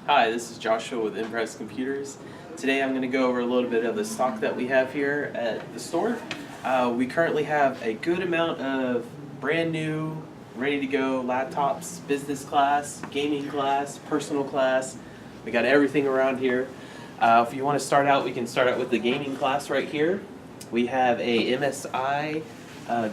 Hi, this is Joshua with Impress Computers. Today I'm going to go over a little bit of the stock that we have here at the store. We currently have a good amount of brand new, ready to go laptops, business class, gaming class, personal class. We got everything around here. If you want to start out, we can start out with the gaming class right here. We have a MSI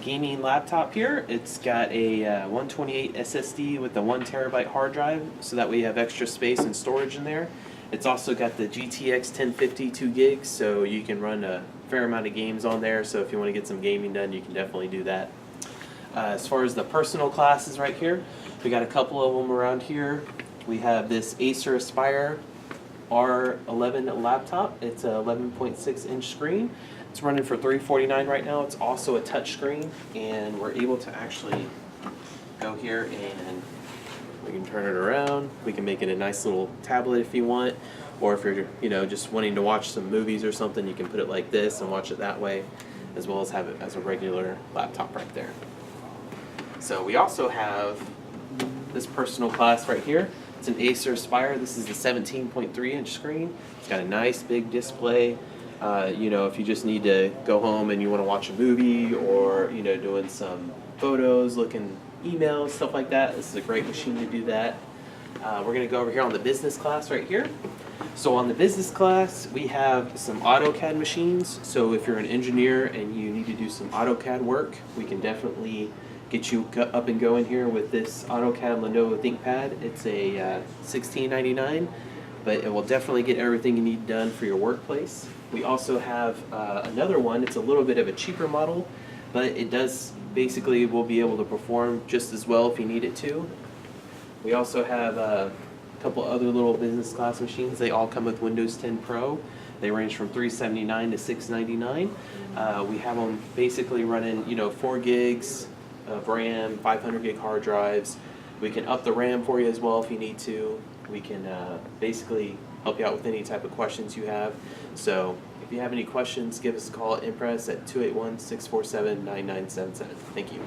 gaming laptop here. It's got a 128 SSD with a 1 terabyte hard drive, so that we have extra space and storage in there. It's also got the GTX 1050 2 gigs, so you can run a fair amount of games on there. So if you want to get some gaming done, you can definitely do that. As far as the personal classes right here, we got a couple of them around here. We have this Acer Aspire R11 laptop. It's a 11.6 inch screen. It's running for $349 right now. It's also a touch screen, and we're able to actually go here and we can turn it around. We can make it a nice little tablet if you want, or if you're just wanting to watch some movies or something, you can put it like this and watch it that way, as well as have it as a regular laptop right there. So we also have this personal class right here. It's an Acer Aspire. This is the 17.3 inch screen. It's got a nice big display. If you just need to go home and you want to watch a movie, or doing some photos, looking emails, stuff like that, this is a great machine to do that. We're going to go over here on the business class right here. So on the business class, we have some AutoCAD machines. So if you're an engineer and you need to do some AutoCAD work, we can definitely get you up and going here with this AutoCAD Lenovo ThinkPad. It's a $16.99, but it will definitely get everything you need done for your workplace. We also have another one. It's a little bit of a cheaper model, but it does basically will be able to perform just as well if you need it to. We also have a couple other little business class machines. They all come with Windows 10 Pro. They range from $379 to $699. We have them basically running 4 gigs of RAM, 500 gig hard drives. We can up the RAM for you as well if you need to. We can basically help you out with any type of questions you have. So if you have any questions, give us a call at Impress at 281-647-9977. Thank you.